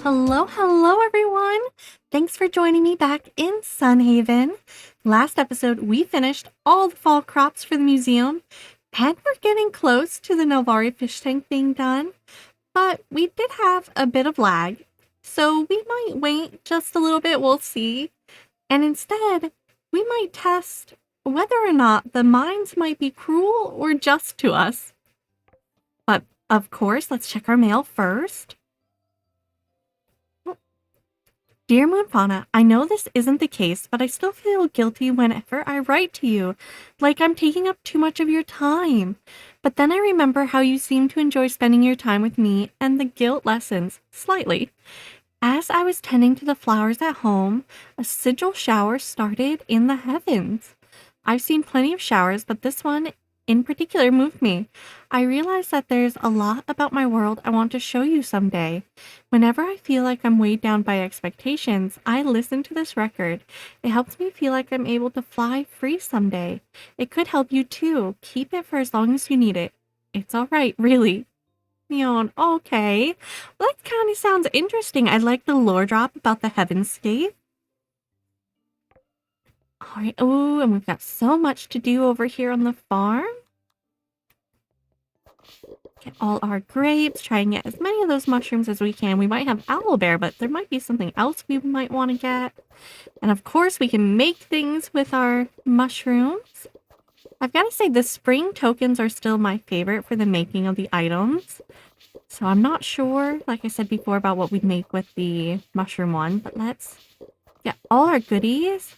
Hello everyone! Thanks for joining me back in Sunhaven. Last episode, we finished all the fall crops for the museum, and we're getting close to the Novari fish tank being done, but we did have a bit of lag, so we might wait just a little bit, we'll see, and instead, we might test whether or not the mines might be cruel or just to us. But, of course, let's check our mail first. Dear MoonFauna, I know this isn't the case, but I still feel guilty whenever I write to you, like I'm taking up too much of your time. But then I remember how you seem to enjoy spending your time with me, and the guilt lessens, slightly. As I was tending to the flowers at home, a sigil shower started in the heavens. I've seen plenty of showers, but this one in particular moved me. I realized that there's a lot about my world I want to show you someday. Whenever I feel like I'm weighed down by expectations, I listen to this record. It helps me feel like I'm able to fly free someday. It could help you too. Keep it for as long as you need it. It's alright, really. Neon, okay. Well, that kind of sounds interesting. I like the lore drop about the heavenscape. Alright, oh, and we've got so much to do over here on the farm. Get all our grapes, try and get as many of those mushrooms as we can. We might have owlbear, but there might be something else we might want to get. And of course, we can make things with our mushrooms. I've got to say, the spring tokens are still my favorite for the making of the items. So I'm not sure, like I said before, about what we'd make with the mushroom one, but let's get all our goodies.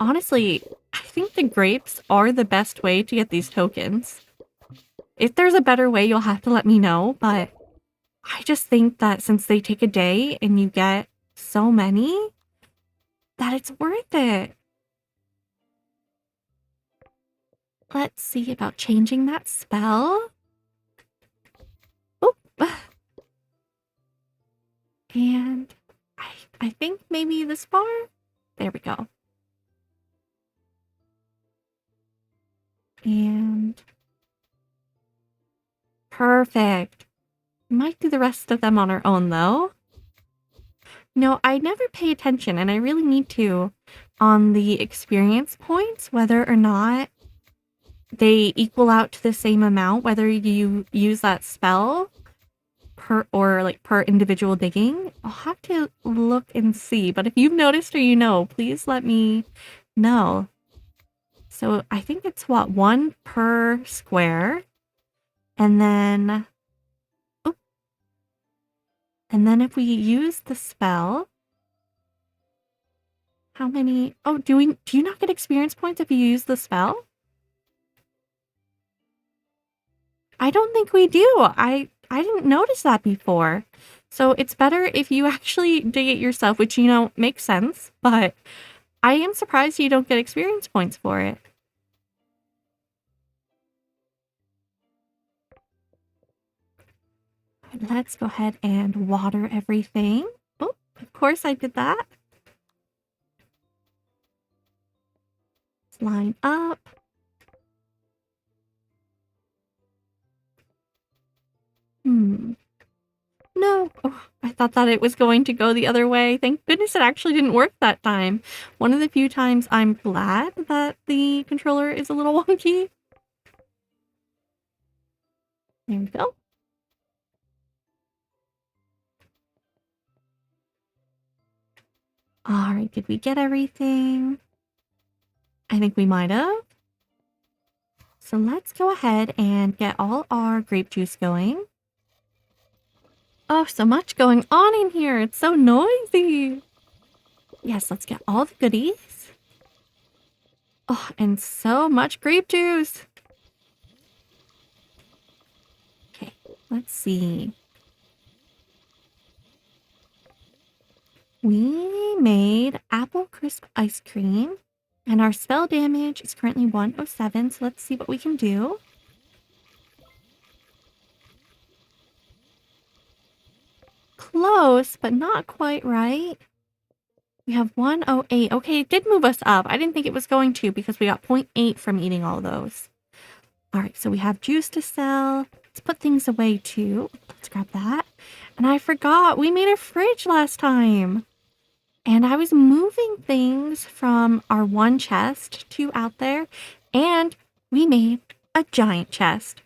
Honestly, I think the grapes are the best way to get these tokens. If there's a better way, you'll have to let me know, but I just think that since they take a day and you get so many, that it's worth it. Let's see about changing that spell. Oop. And I think maybe this far? There we go. And perfect. Might do the rest of them on our own, though. No, I never pay attention, and I really need to, on the experience points, whether or not they equal out to the same amount, whether you use that spell per individual digging. I'll have to look and see, but if you've noticed or you know, please let me know. So I think it's what, 1 per square. And then, oh, and then if we use the spell, how many? Oh, do you not get experience points if you use the spell? I don't think we do. I didn't notice that before. So it's better if you actually dig it yourself, which, you know, makes sense, but I am surprised you don't get experience points for it. Let's go ahead and water everything. Oh, of course I did that. Let's line up. No. Oh, I thought that it was going to go the other way. Thank goodness it actually didn't work that time. One of the few times I'm glad that the controller is a little wonky. There we go. Alright, did we get everything? I think we might have. So let's go ahead and get all our grape juice going. Oh, so much going on in here. It's so noisy. Yes, let's get all the goodies. Oh, and so much grape juice. Okay, let's see. We made apple crisp ice cream, and our spell damage is currently 107, so let's see what we can do. Close, but not quite right. We have 108. Okay, it did move us up. I didn't think it was going to because we got 0.8 from eating all those. All right, so we have juice to sell. Let's put things away too. Let's grab that. And I forgot we made a fridge last time. And I was moving things from our one chest to out there. And we made a giant chest,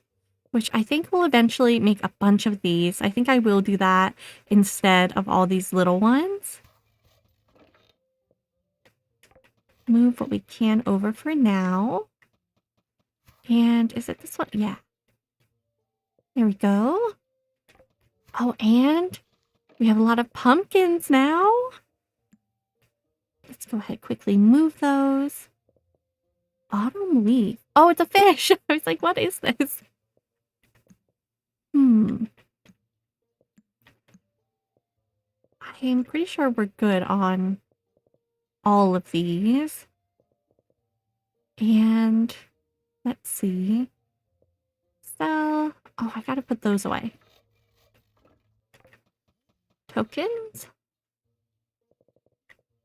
which I think will eventually make a bunch of these. I think I will do that instead of all these little ones. Move what we can over for now. And is it this one? Yeah. There we go. Oh, and we have a lot of pumpkins now. Let's go ahead quickly move those. Autumn leaf. Oh, it's a fish. I was like, what is this? I'm pretty sure we're good on all of these. And let's see. So, oh, I gotta put those away. Tokens?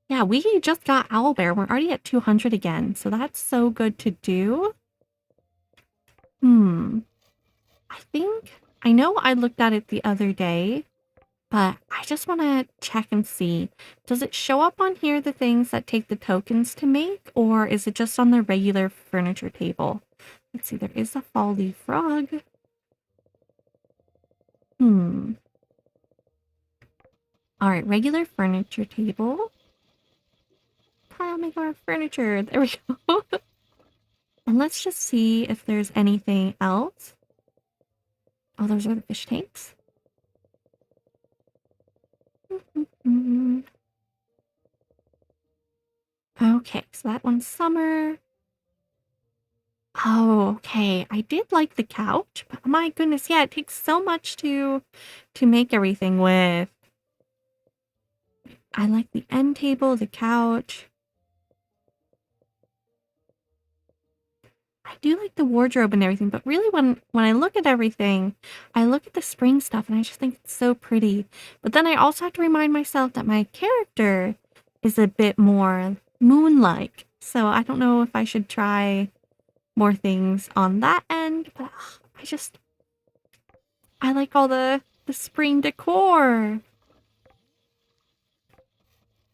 Yeah, we just got Owlbear. We're already at 200 again, so that's so good to do. I think, I know I looked at it the other day, but I just want to check and see. Does it show up on here, the things that take the tokens to make, or is it just on the regular furniture table? Let's see, there is a fall leaf rug. Alright, regular furniture table. I'll make our furniture. There we go. And let's just see if there's anything else. Oh, those are the fish tanks. Okay, so that one's summer. Oh, okay. I did like the couch, but my goodness, yeah, it takes so much to make everything with. I like the end table, the couch. I do like the wardrobe and everything, but really when I look at everything, I look at the spring stuff and I just think it's so pretty. But then I also have to remind myself that my character is a bit more moon-like. So I don't know if I should try more things on that end, but I like all the spring decor.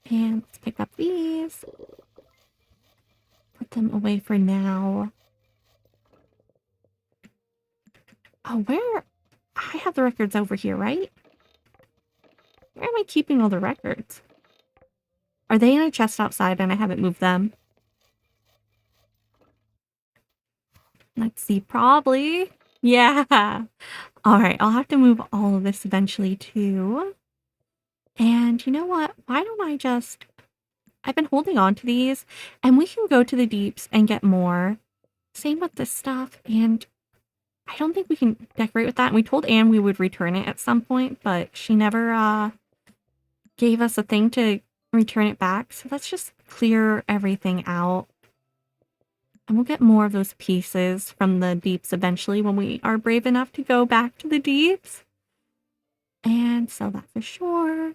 And let's pick up these. Put them away for now. Oh, where? I have the records over here, right? Where am I keeping all the records? Are they in a chest outside and I haven't moved them? Let's see, probably. Yeah. Alright, I'll have to move all of this eventually too. And you know what? Why don't I just... I've been holding on to these, and we can go to the deeps and get more. Same with this stuff, and I don't think we can decorate with that. And we told Anne we would return it at some point, but she never gave us a thing to return it back. So let's just clear everything out. And we'll get more of those pieces from the deeps eventually when we are brave enough to go back to the deeps. And sell that for sure.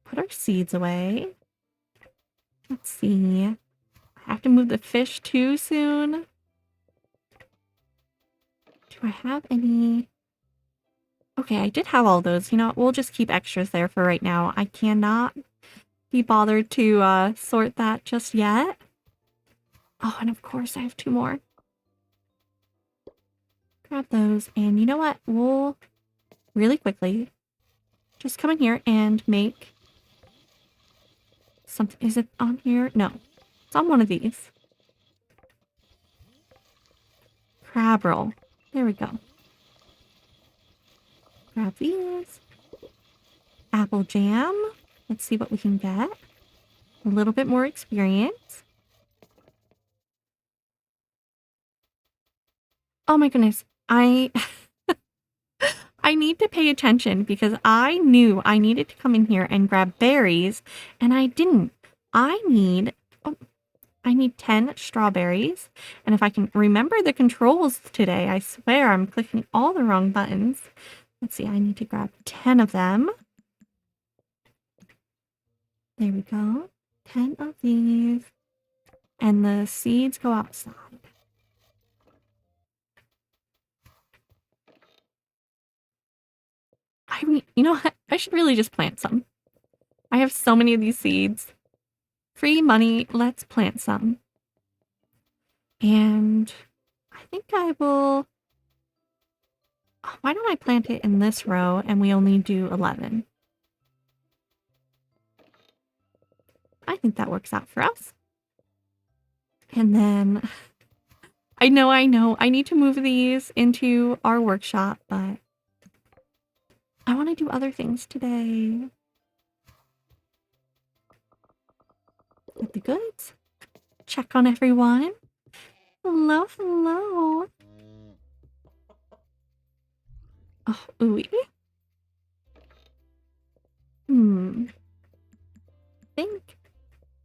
Put our seeds away. Let's see. I have to move the fish too soon. Do I have any? Okay, I did have all those. You know what? We'll just keep extras there for right now. I cannot be bothered to sort that just yet. Oh, and of course I have 2 more. Grab those. And you know what? We'll really quickly just come in here and make something. Is it on here? No. It's on one of these. Crab roll. There we go. Grab these. Apple jam. Let's see what we can get. A little bit more experience. Oh my goodness. I need to pay attention because I knew I needed to come in here and grab berries, and I didn't. I need 10 strawberries, and if I can remember the controls today, I swear I'm clicking all the wrong buttons. Let's see, I need to grab 10 of them. There we go. 10 of these. And the seeds go outside. I mean, you know what? I should really just plant some. I have so many of these seeds. Free money, let's plant some. And I think I will... Why don't I plant it in this row and we only do 11? I think that works out for us. And then... I know. I need to move these into our workshop, but... I want to do other things today. Get the goods. Check on everyone. Hello, hello. Oh, ooey. I think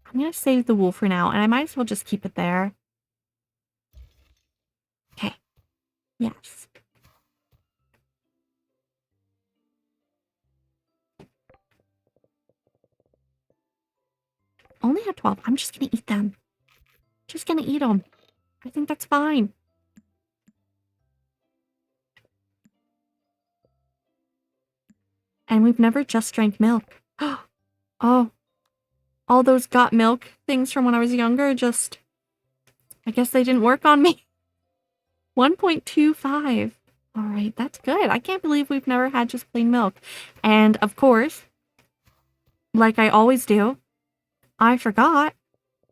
I'm gonna save the wool for now, and I might as well just keep it there. Okay. Yes. Only had 12. I'm just gonna eat them. Just gonna eat them. I think that's fine. And we've never just drank milk. Oh. All those got milk things from when I was younger just... I guess they didn't work on me. 1.25. Alright, that's good. I can't believe we've never had just plain milk. And, of course, like I always do, I forgot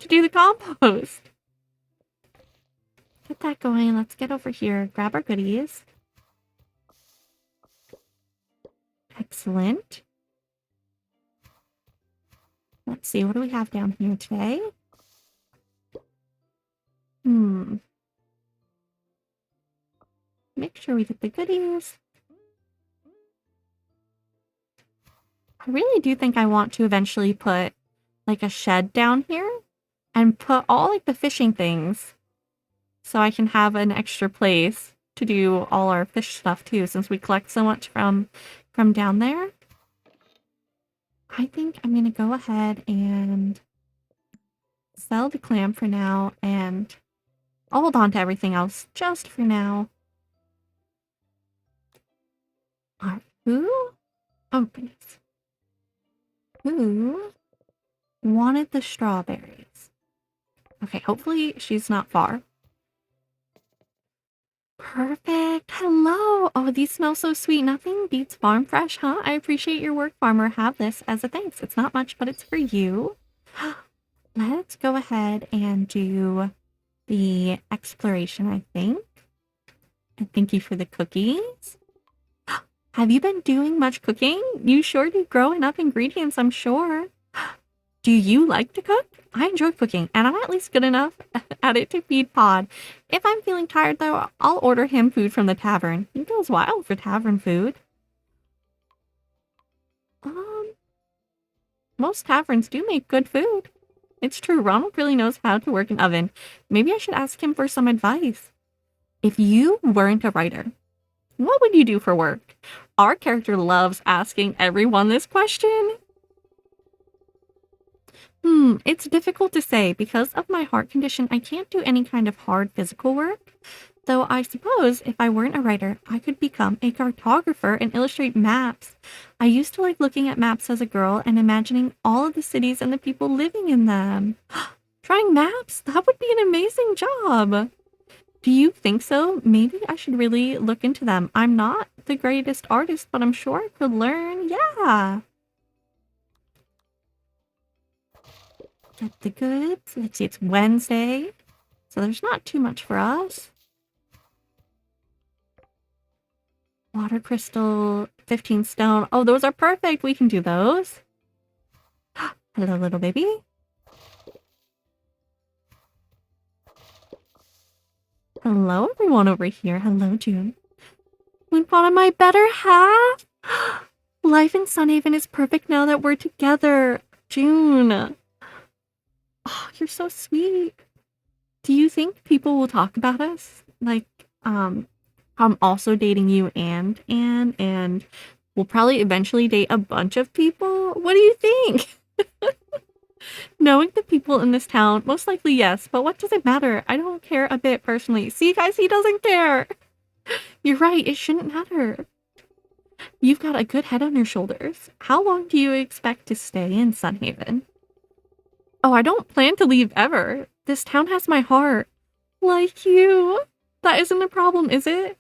to do the compost. Get that going. Let's get over here. Grab our goodies. Excellent. Let's see. What do we have down here today? Make sure we get the goodies. I really do think I want to eventually put like a shed down here and put all like the fishing things so I can have an extra place to do all our fish stuff too, since we collect so much from down there. I think I'm gonna go ahead and sell the clam for now, and I'll hold on to everything else just for now. Who? Oh, goodness. Who wanted the strawberries? Okay, hopefully she's not far. Perfect. Hello. Oh, these smell so sweet. Nothing beats farm fresh, huh? I appreciate your work, farmer. Have this as a thanks. It's not much, but it's for you. Let's go ahead and do the exploration, I think. And thank you for the cookies. Have you been doing much cooking? You sure do grow enough ingredients, I'm sure. Do you like to cook? I enjoy cooking, and I'm at least good enough at it to feed Pod. If I'm feeling tired, though, I'll order him food from the tavern. He goes wild for tavern food. Most taverns do make good food. It's true, Ronald really knows how to work an oven. Maybe I should ask him for some advice. If you weren't a writer, what would you do for work? Our character loves asking everyone this question. It's difficult to say. Because of my heart condition, I can't do any kind of hard physical work. Though I suppose if I weren't a writer, I could become a cartographer and illustrate maps. I used to like looking at maps as a girl and imagining all of the cities and the people living in them. Drawing maps? That would be an amazing job. Do you think so? Maybe I should really look into them. I'm not the greatest artist, but I'm sure I could learn. Yeah. Get the goods. Let's see, it's Wednesday, so there's not too much for us. Water crystal, 15 stone. Oh, those are perfect. We can do those. Hello, little baby. Hello, everyone over here. Hello, June. MoonFauna, my better half. Life in Sunhaven is perfect now that we're together. June. Oh, you're so sweet. Do you think people will talk about us? Like, I'm also dating you and Anne, and we'll probably eventually date a bunch of people. What do you think? Knowing the people in this town, most likely yes, but what does it matter? I don't care a bit personally. See, guys, he doesn't care. You're right, it shouldn't matter. You've got a good head on your shoulders. How long do you expect to stay in Sunhaven? Oh, I don't plan to leave ever. This town has my heart. Like you. That isn't a problem, is it?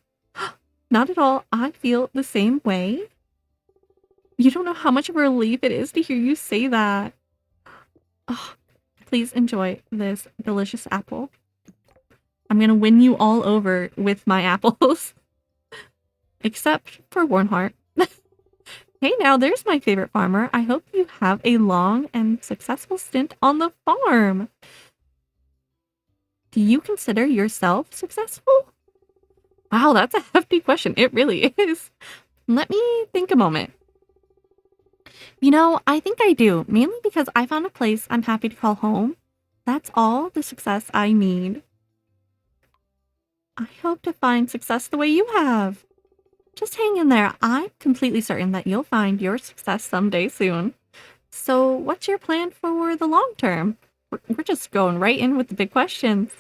Not at all. I feel the same way. You don't know how much of a relief it is to hear you say that. Oh, please enjoy this delicious apple. I'm gonna win you all over with my apples. Except for Warnheart. Hey now, there's my favorite farmer. I hope you have a long and successful stint on the farm. Do you consider yourself successful? Wow, that's a hefty question. It really is. Let me think a moment. You know, I think I do, mainly because I found a place I'm happy to call home. That's all the success I need. I hope to find success the way you have. Just hang in there. I'm completely certain that you'll find your success someday soon. So what's your plan for the long term? We're just going right in with the big questions.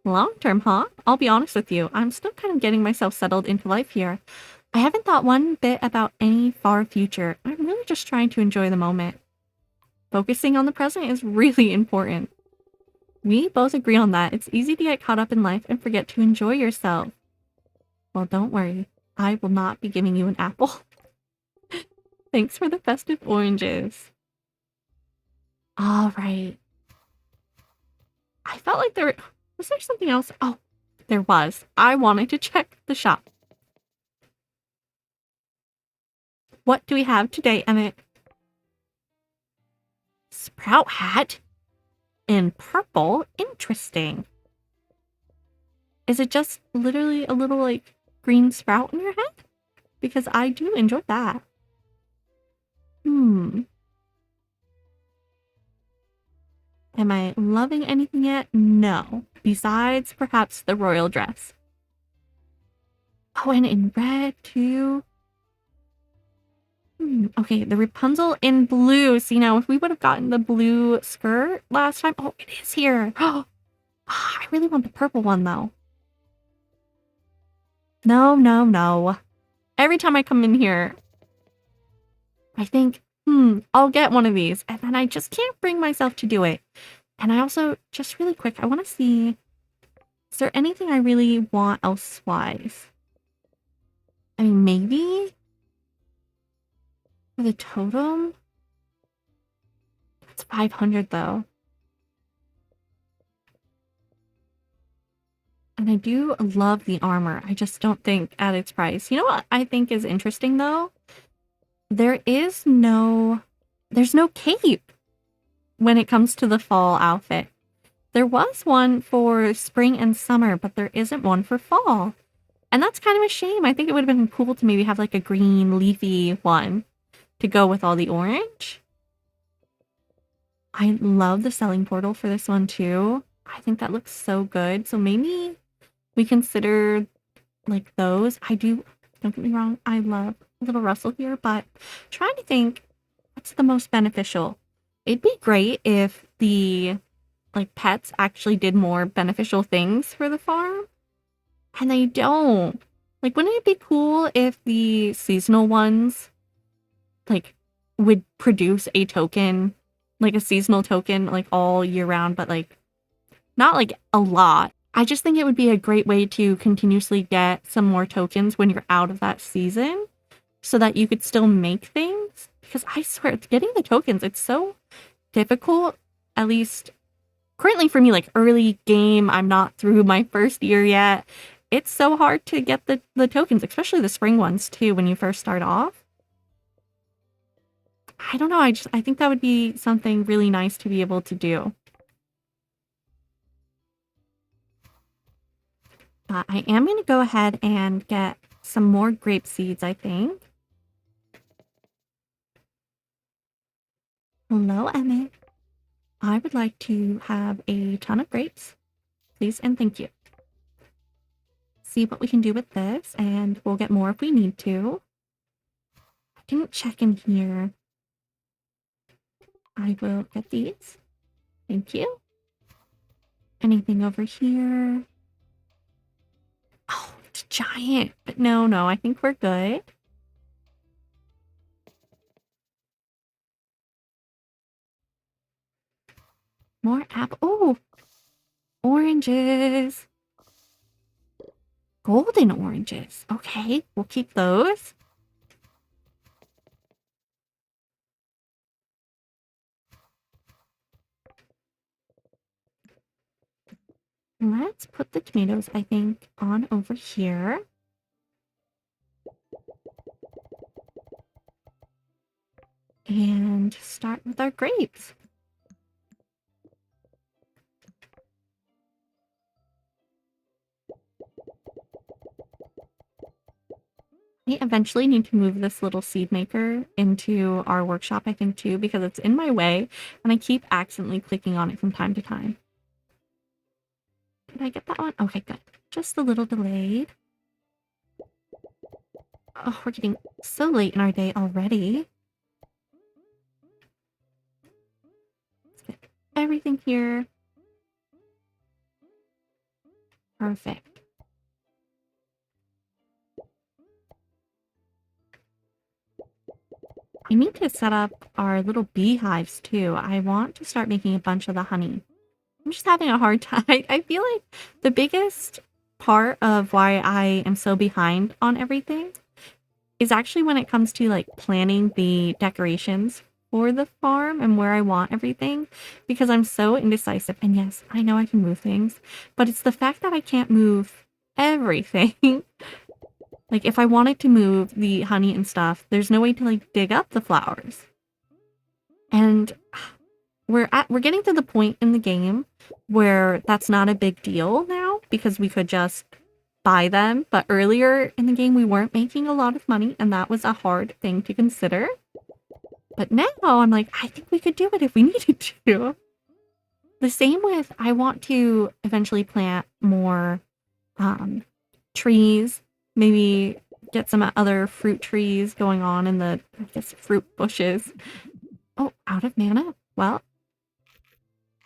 Long term, huh? I'll be honest with you. I'm still kind of getting myself settled into life here. I haven't thought one bit about any far future. I'm really just trying to enjoy the moment. Focusing on the present is really important. We both agree on that. It's easy to get caught up in life and forget to enjoy yourself. Well, don't worry. I will not be giving you an apple. Thanks for the festive oranges. All right. I felt like was there something else? Oh, there was. I wanted to check the shop. What do we have today, Emmett? Sprout hat? In purple? Interesting. Is it just literally a little, like, green sprout in your head? Because I do enjoy that. Am I loving anything yet? No. Besides, perhaps the royal dress. Oh, and in red, too. Okay, the Rapunzel in blue. See, now, if we would have gotten the blue skirt last time... Oh, it is here. Oh, I really want the purple one, though. No, no, no. Every time I come in here, I think, I'll get one of these. And then I just can't bring myself to do it. And I also, just really quick, I want to see, is there anything I really want elsewise? I mean, maybe? For the totem? That's 500 though. And I do love the armor. I just don't think at its price. You know what I think is interesting though? There's no cape when it comes to the fall outfit. There was one for spring and summer, but there isn't one for fall. And that's kind of a shame. I think it would have been cool to maybe have like a green leafy one to go with all the orange. I love the selling portal for this one too. I think that looks so good. So maybe we consider like those. Don't get me wrong, I love Little Russell here, but trying to think what's the most beneficial. It'd be great if the like pets actually did more beneficial things for the farm. And they don't. Like, wouldn't it be cool if the seasonal ones like would produce a token, like a seasonal token, like all year round, but like not like a lot. I just think it would be a great way to continuously get some more tokens when you're out of that season so that you could still make things. Because I swear, getting the tokens, it's so difficult, at least currently for me, like early game, I'm not through my first year yet. It's so hard to get the tokens, especially the spring ones too, when you first start off. I don't know, I think that would be something really nice to be able to do. I am going to go ahead and get some more grape seeds, I think. Hello, Emmett. I would like to have a ton of grapes, please and thank you. See what we can do with this, and we'll get more if we need to. I didn't check in here. I will get these. Thank you. Anything over here? Oh, it's giant. But no, I think we're good. More apple. Oh, oranges. Golden oranges. Okay, we'll keep those. Let's put the tomatoes, I think, on over here. And start with our grapes. We eventually need to move this little seed maker into our workshop, I think, too, because it's in my way, and I keep accidentally clicking on it from time to time. Did I get that one? Okay, good. Just a little delayed. Oh, we're getting so late in our day already. Let's get everything here. Perfect. I need to set up our little beehives too. I want to start making a bunch of the honey. I'm just having a hard time. I feel like the biggest part of why I am so behind on everything is actually when it comes to like planning the decorations for the farm and where I want everything, because I'm so indecisive. And yes, I know I can move things, but it's the fact that I can't move everything. Like, if I wanted to move the honey and stuff, there's no way to, like, dig up the flowers. And we're getting to the point in the game where that's not a big deal now, because we could just buy them. But earlier in the game, we weren't making a lot of money, and that was a hard thing to consider. But now, I'm like, I think we could do it if we needed to. The same with, I want to eventually plant more trees, maybe get some other fruit trees going on in the, I guess, fruit bushes. Oh, out of mana? Well,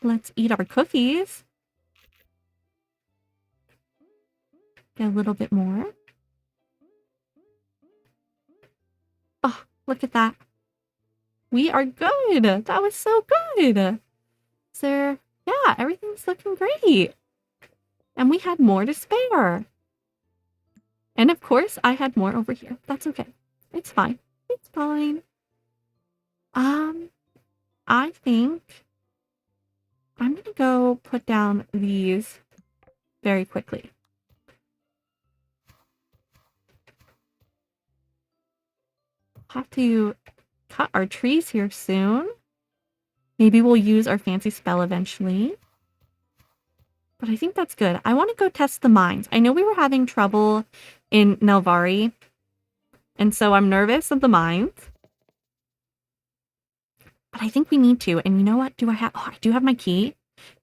let's eat our cookies. Get a little bit more. Oh, look at that. We are good. That was so good. So, yeah, everything's looking great. And we had more to spare. And of course, I had more over here. That's okay. It's fine. It's fine. I think I'm gonna go put down these very quickly. Have to cut our trees here soon. Maybe we'll use our fancy spell eventually. But I think that's good. I want to go test the mines. I know we were having trouble in Nelvari, and so I'm nervous of the mines. But I think we need to. And you know what? Do I have... Oh, I do have my key.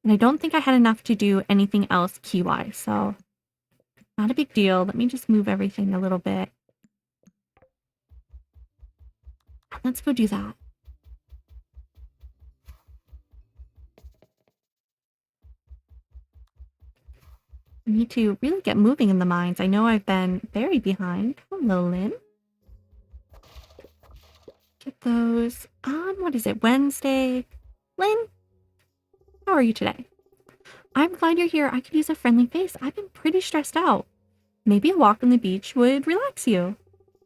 And I don't think I had enough to do anything else key-wise. So, not a big deal. Let me just move everything a little bit. Let's go do that. I need to really get moving in the mines. I know I've been very behind. Hello, Lynn. Get those on, what is it, Wednesday? Lynn, how are you today? I'm glad you're here. I could use a friendly face. I've been pretty stressed out. Maybe a walk on the beach would relax you.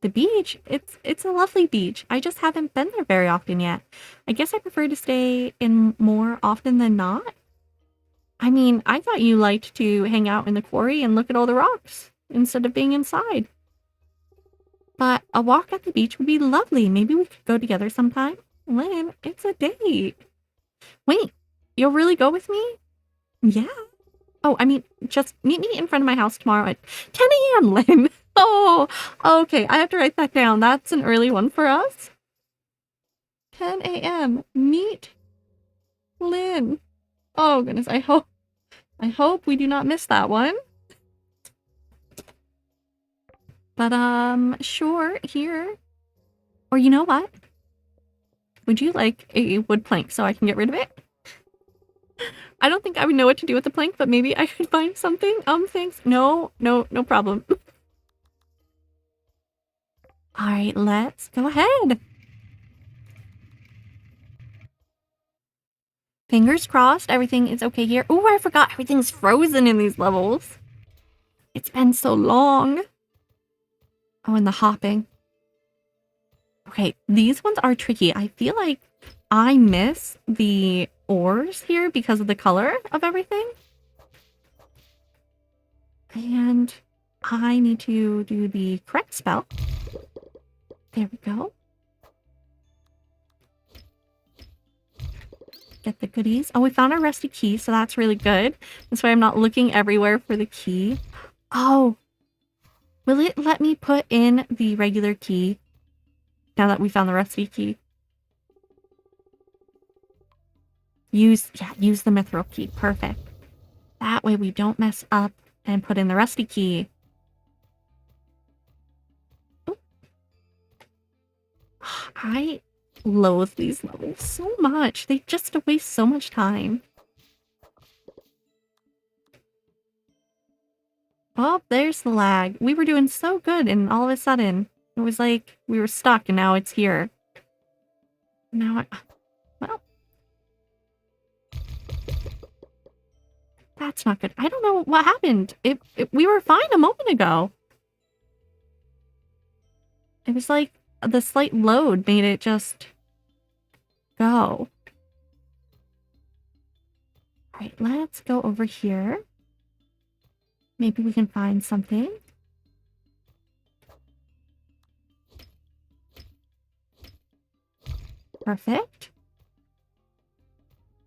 The beach? It's a lovely beach. I just haven't been there very often yet. I guess I prefer to stay in more often than not. I mean, I thought you liked to hang out in the quarry and look at all the rocks instead of being inside. But a walk at the beach would be lovely. Maybe we could go together sometime. Lynn, it's a date. Wait, you'll really go with me? Yeah. Oh, I mean, just meet me in front of my house tomorrow at 10 a.m., Lynn. Oh, okay. I have to write that down. That's an early one for us. 10 a.m. Meet Lynn. Oh, goodness. I hope we do not miss that one. But, sure, here. Or you know what? Would you like a wood plank so I can get rid of it? I don't think I would know what to do with the plank, but maybe I could find something. Thanks. No problem. All right, let's go ahead. Fingers crossed everything is okay here. Oh, I forgot everything's frozen in these levels. It's been so long. Oh, and the hopping. Okay, these ones are tricky. I feel like I miss the ores here because of the color of everything. And I need to do the correct spell. There we go. Get the goodies. Oh, we found our rusty key, so that's really good. That's why I'm not looking everywhere for the key. Oh, will it let me put in the regular key now that we found the rusty key? Use the mithril key. Perfect. That way we don't mess up and put in the rusty key. Oh. I loathe these levels so much. They just waste so much time. Oh, there's the lag. We were doing so good, and all of a sudden, it was like we were stuck, and now it's here. Now well. That's not good. I don't know what happened. We were fine a moment ago. It was like the slight load made it just go. Alright, let's go over here. Maybe we can find something. Perfect.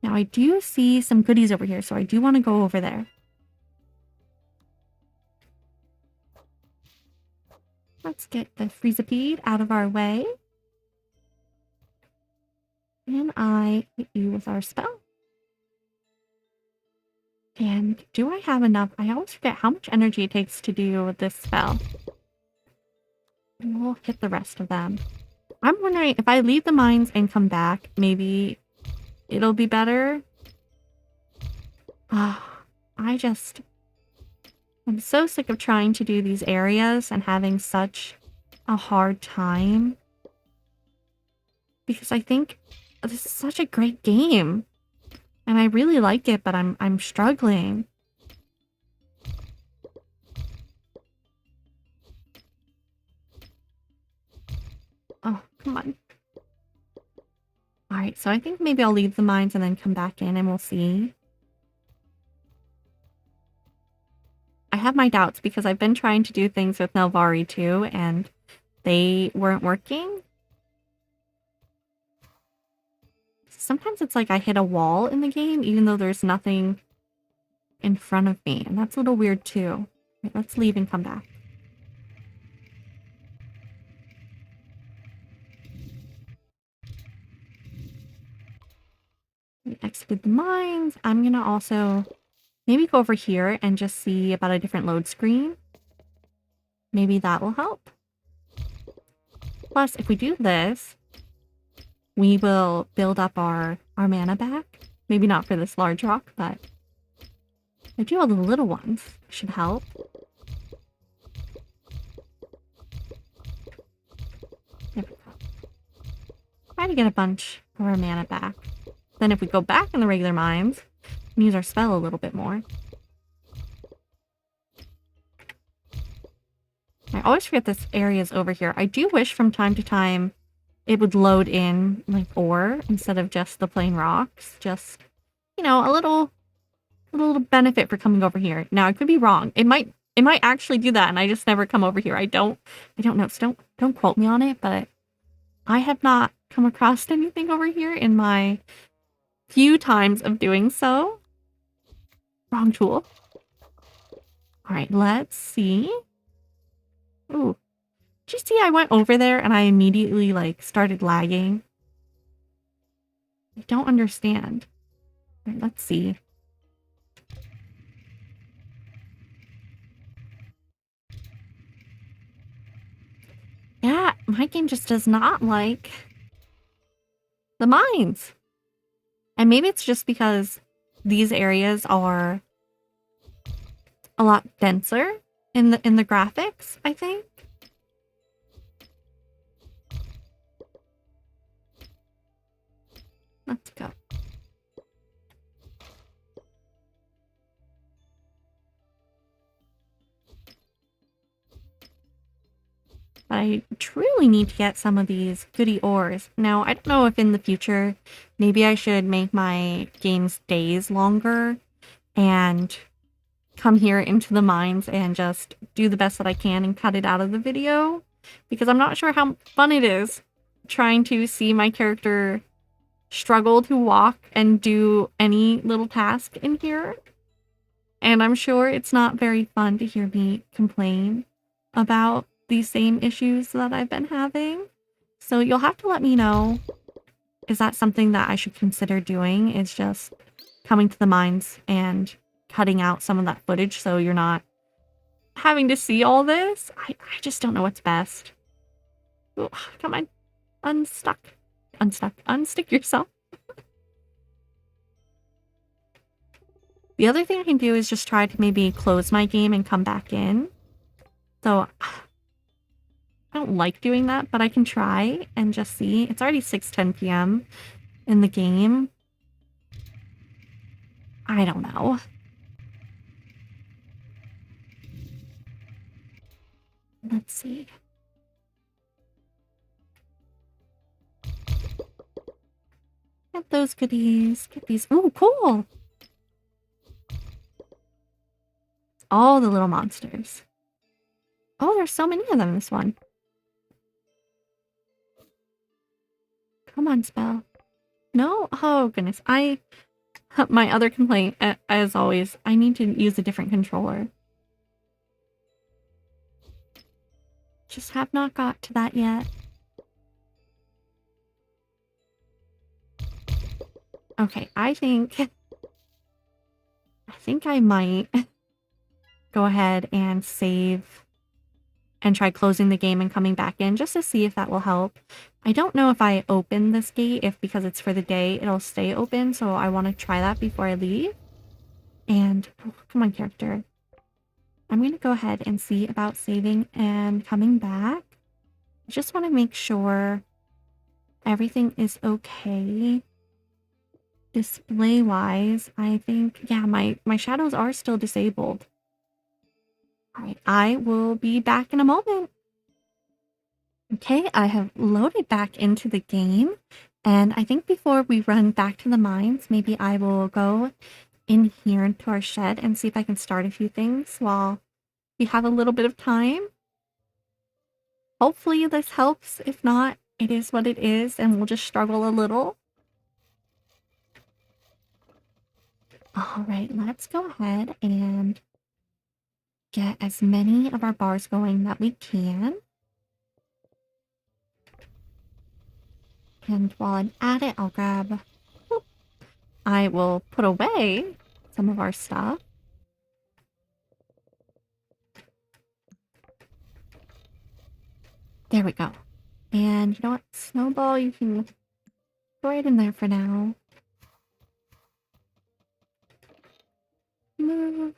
Now I do see some goodies over here, so I do want to go over there. Let's get the Freezapede out of our way. And I hit you with our spell. And do I have enough? I always forget how much energy it takes to do this spell. And we'll hit the rest of them. I'm wondering if I leave the mines and come back, maybe it'll be better. I'm so sick of trying to do these areas and having such a hard time. Because I think this is such a great game. And I really like it, but I'm struggling. Oh, come on. Alright, so I think maybe I'll leave the mines and then come back in and we'll see. I have my doubts because I've been trying to do things with Nelvari too, and they weren't working. Sometimes it's like I hit a wall in the game, even though there's nothing in front of me, and that's a little weird too. Right, let's leave and come back. We exited the mines. I'm gonna also maybe go over here and just see about a different load screen. Maybe that will help. Plus, if we do this, we will build up our mana back. Maybe not for this large rock, but I do all the little ones. Should help. There we go. Try to get a bunch of our mana back. Then if we go back in the regular mines, we can use our spell a little bit more. I always forget this area is over here. I do wish from time to time it would load in like ore instead of just the plain rocks. Just, you know, a little benefit for coming over here. Now I could be wrong. It might actually do that and I just never come over here. I don't know. So don't quote me on it, but I have not come across anything over here in my few times of doing so. Wrong tool. Alright, let's see. Ooh. Did you see I went over there and I immediately, like, started lagging? I don't understand. All right, let's see. Yeah, my game just does not like the mines. And maybe it's just because these areas are a lot denser in the graphics, I think. Let's go. I truly need to get some of these goody ores. Now, I don't know if in the future, maybe I should make my game's days longer and come here into the mines and just do the best that I can and cut it out of the video. Because I'm not sure how fun it is trying to see my character struggle to walk and do any little task in here. And I'm sure it's not very fun to hear me complain about these same issues that I've been having. So you'll have to let me know. Is that something that I should consider doing? Is just coming to the mines and cutting out some of that footage so you're not having to see all this? I just don't know what's best. Ooh, come on. Unstuck. Unstick yourself. The other thing I can do is just try to maybe close my game and come back in. So I don't like doing that, but I can try and just see. It's already 6:10 p.m. in the game. I don't know. Let's see. Get those goodies. Get these. Ooh, cool! All the little monsters. Oh, there's so many of them in this one. Come on, spell. No? Oh, goodness. My other complaint, as always, I need to use a different controller. Just have not got to that yet. Okay, I think I might go ahead and save and try closing the game and coming back in just to see if that will help. I don't know if I open this gate, if because it's for the day, it'll stay open, so I want to try that before I leave. And, oh, come on, character. I'm going to go ahead and see about saving and coming back. I just want to make sure everything is okay. Display-wise, I think, yeah, my shadows are still disabled. Alright, I will be back in a moment. Okay, I have loaded back into the game, and I think before we run back to the mines, maybe I will go in here into our shed and see if I can start a few things while we have a little bit of time. Hopefully this helps. If not, it is what it is, and we'll just struggle a little. Alright, let's go ahead and get as many of our bars going that we can. And while I'm at it, I'll grab... Whoop, I will put away some of our stuff. There we go. And you know what? Snowball, you can throw it in there for now. Move.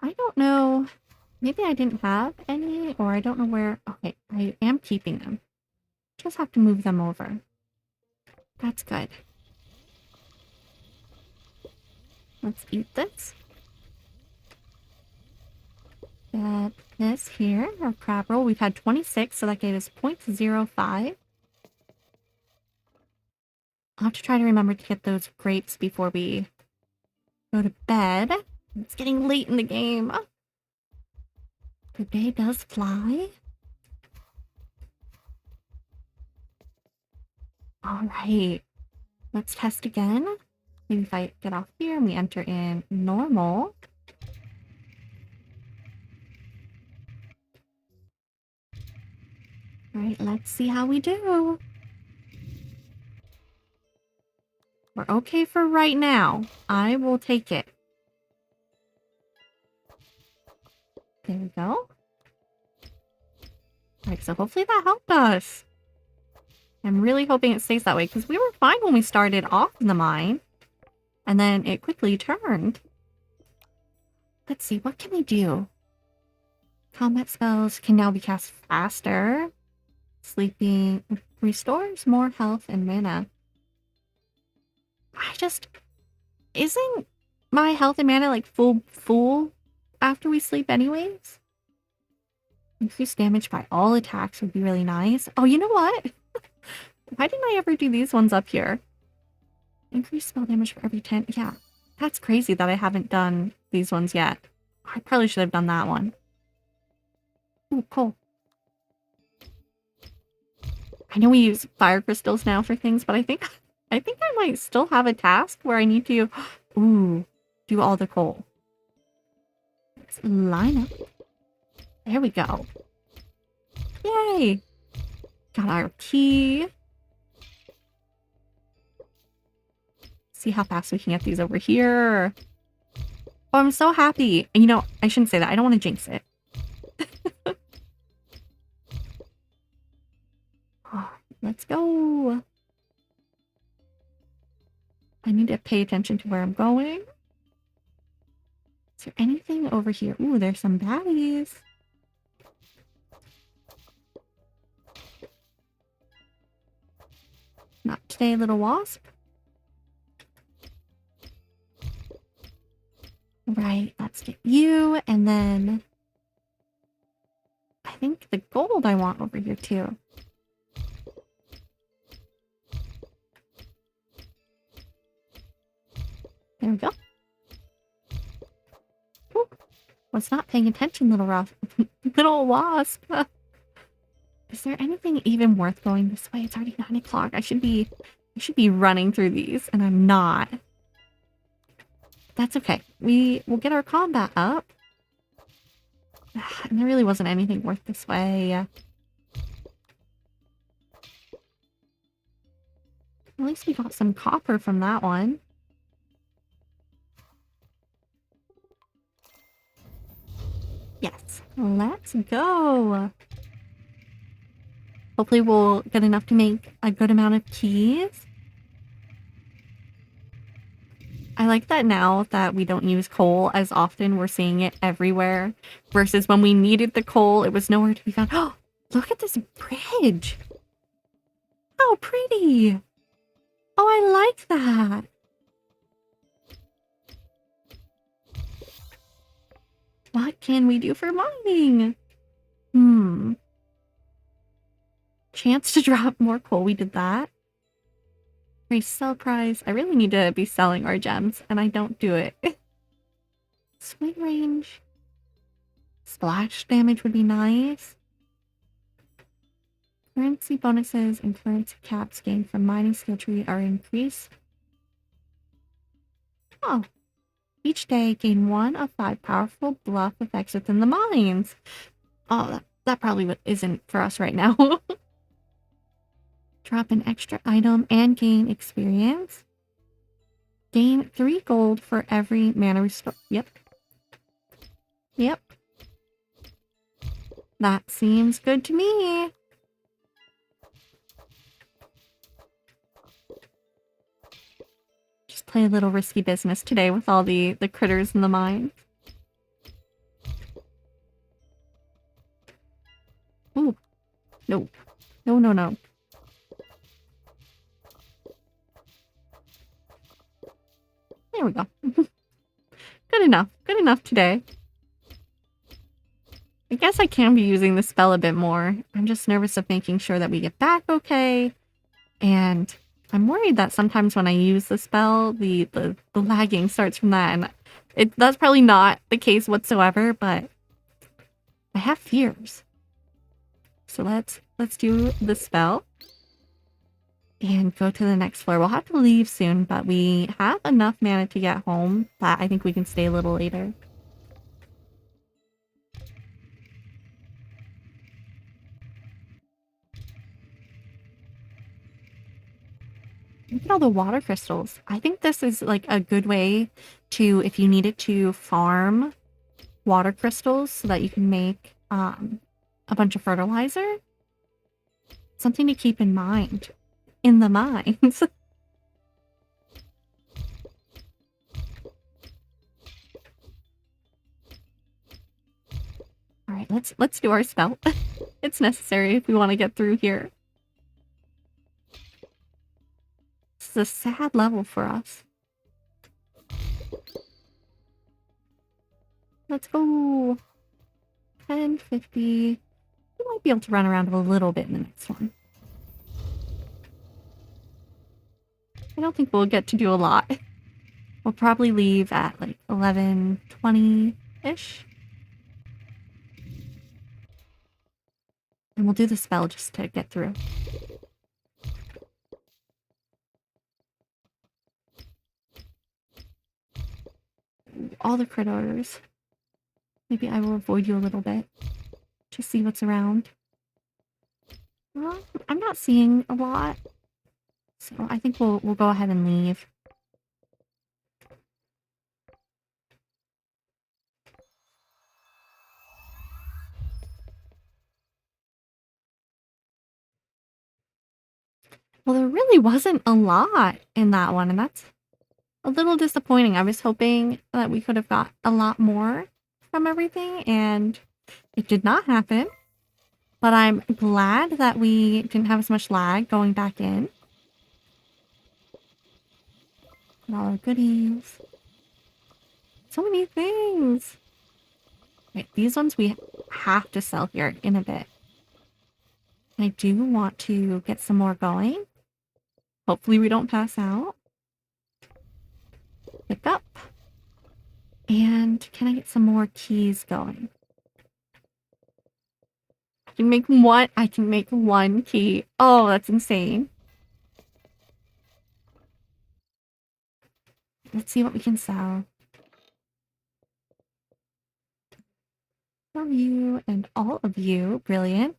I don't know. Maybe I didn't have any, or I don't know where. Okay, I am keeping them. Just have to move them over. That's good. Let's eat this. Get this here, our crab roll. We've had 26, so that gave us 0.05. I'll have to try to remember to get those grapes before we go to bed. It's getting late in the game. The day does fly. Alright. Let's test again. Maybe if I get off here and we enter in normal. Alright, let's see how we do. We're okay for right now. I will take it. There we go. Alright, so hopefully that helped us. I'm really hoping it stays that way, because we were fine when we started off in the mine. And then it quickly turned. Let's see, what can we do? Combat spells can now be cast faster. Sleeping restores more health and mana. Isn't my health and mana like full after we sleep anyways? Increase damage by all attacks would be really nice. Oh, you know what? Why didn't I ever do these ones up here? Increase spell damage for every 10. Yeah, that's crazy that I haven't done these ones yet. I probably should have done that one. Ooh, cool. I know we use fire crystals now for things, but I think I might still have a task where I need to do all the coal. Let's line up. There we go. Yay! Got our key. See how fast we can get these over here. Oh, I'm so happy. And you know, I shouldn't say that. I don't want to jinx it. Oh, let's go. I need to pay attention to where I'm going. Is there anything over here? Ooh, there's some baddies. Not today, little wasp. Right, let's get you, and then I think the gold I want over here too. There we go. Ooh, was not paying attention, little little wasp. Is there anything even worth going this way? It's already 9 o'clock. I should be running through these, and I'm not. That's okay. We'll get our combat up. And there really wasn't anything worth this way. At least we got some copper from that one. Yes, let's go. Hopefully we'll get enough to make a good amount of keys. I like that now that we don't use coal as often, we're seeing it everywhere. Versus when we needed the coal, it was nowhere to be found. Oh, look at this bridge. How pretty. Oh, I like that. What can we do for mining? Chance to drop more coal. We did that. Raise sell price. I really need to be selling our gems, and I don't do it. Swing range. Splash damage would be nice. Currency bonuses and currency caps gained from mining skill tree are increased. Oh. Each day, gain 1 of 5 powerful bluff effects within the mines. Oh, that probably isn't for us right now. Drop an extra item and gain experience. Gain 3 gold for every mana restore. Yep. That seems good to me. Just play a little risky business today with all the critters in the mine. Ooh. No. No. There we go. Good enough. Good enough today. I guess I can be using the spell a bit more. I'm just nervous of making sure that we get back okay. And I'm worried that sometimes when I use the spell, the lagging starts from that. And that's probably not the case whatsoever, but I have fears. So let's do the spell. And go to the next floor. We'll have to leave soon, but we have enough mana to get home that I think we can stay a little later. Look at all the water crystals. I think this is like a good way to, if you needed to farm water crystals so that you can make a bunch of fertilizer. Something to keep in mind. In the mines. All right, let's do our spell. It's necessary if we want to get through here. This is a sad level for us. Let's go. 10, 50. might be able to run around a little bit in the next one. I don't think we'll get to do a lot. We'll probably leave at like 11:20-ish. And we'll do the spell just to get through. All the critters. Maybe I will avoid you a little bit to see what's around. Well, I'm not seeing a lot, so I think we'll go ahead and leave. Well, there really wasn't a lot in that one, and that's a little disappointing. I was hoping that we could have got a lot more from everything, and it did not happen. But I'm glad that we didn't have as much lag going back in. And all our goodies. So many things. Wait, these ones we have to sell here in a bit. I do want to get some more going. Hopefully we don't pass out. Pick up. And can I get some more keys going? I can make one key. Oh, that's insane. Let's see what we can sell. From you and all of you. Brilliant.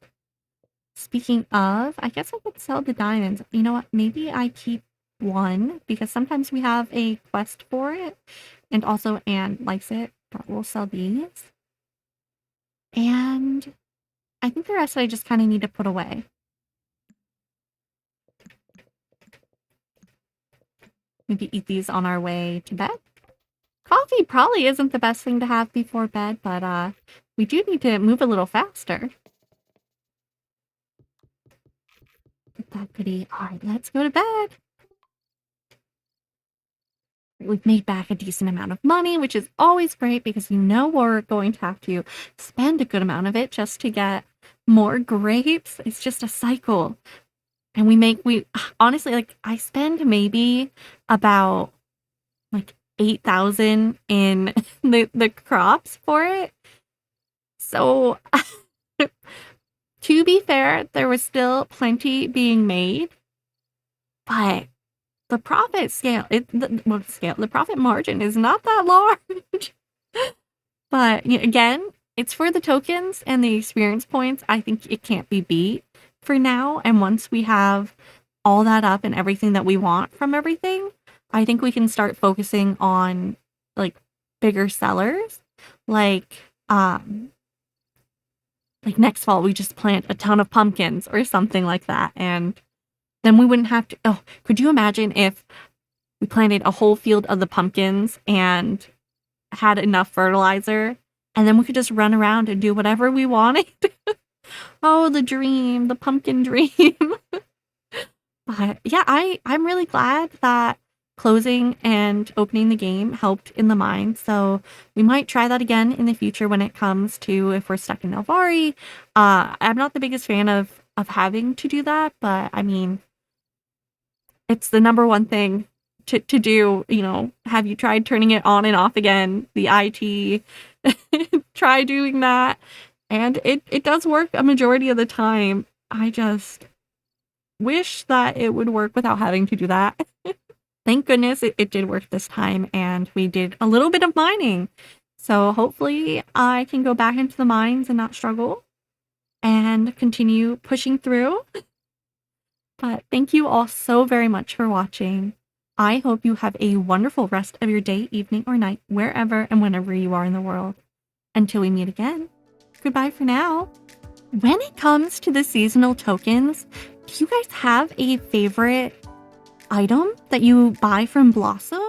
Speaking of, I guess I could sell the diamonds. You know what? Maybe I keep one because sometimes we have a quest for it. And also Anne likes it, but we'll sell these. And I think the rest I just kind of need to put away. Maybe eat these on our way to bed. Coffee probably isn't the best thing to have before bed, but we do need to move a little faster. Get that goodie. Alright, let's go to bed. We've made back a decent amount of money, which is always great because you know we're going to have to spend a good amount of it just to get more grapes. It's just a cycle. And we honestly, like, I spend maybe about like 8,000 in the crops for it. So to be fair, there was still plenty being made, but the profit the profit margin is not that large. But again, it's for the tokens and the experience points. I think it can't be beat for now. And once we have all that up and everything that we want from everything, I think we can start focusing on like bigger sellers. Like next fall we just plant a ton of pumpkins or something like that, and then we wouldn't have to. Oh, could you imagine if we planted a whole field of the pumpkins and had enough fertilizer, and then we could just run around and do whatever we wanted? Oh, the dream, the pumpkin dream. But yeah, I'm really glad that closing and opening the game helped in the mine. So we might try that again in the future when it comes to if we're stuck in Nelvari. I'm not the biggest fan of having to do that, but I mean, it's the number one thing to do. You know, have you tried turning it on and off again? The IT, try doing that. And it does work a majority of the time. I just wish that it would work without having to do that. Thank goodness it did work this time, and we did a little bit of mining. So hopefully I can go back into the mines and not struggle and continue pushing through. But thank you all so very much for watching. I hope you have a wonderful rest of your day, evening, or night, wherever and whenever you are in the world. Until we meet again, goodbye for now. When it comes to the seasonal tokens, do you guys have a favorite item that you buy from Blossom?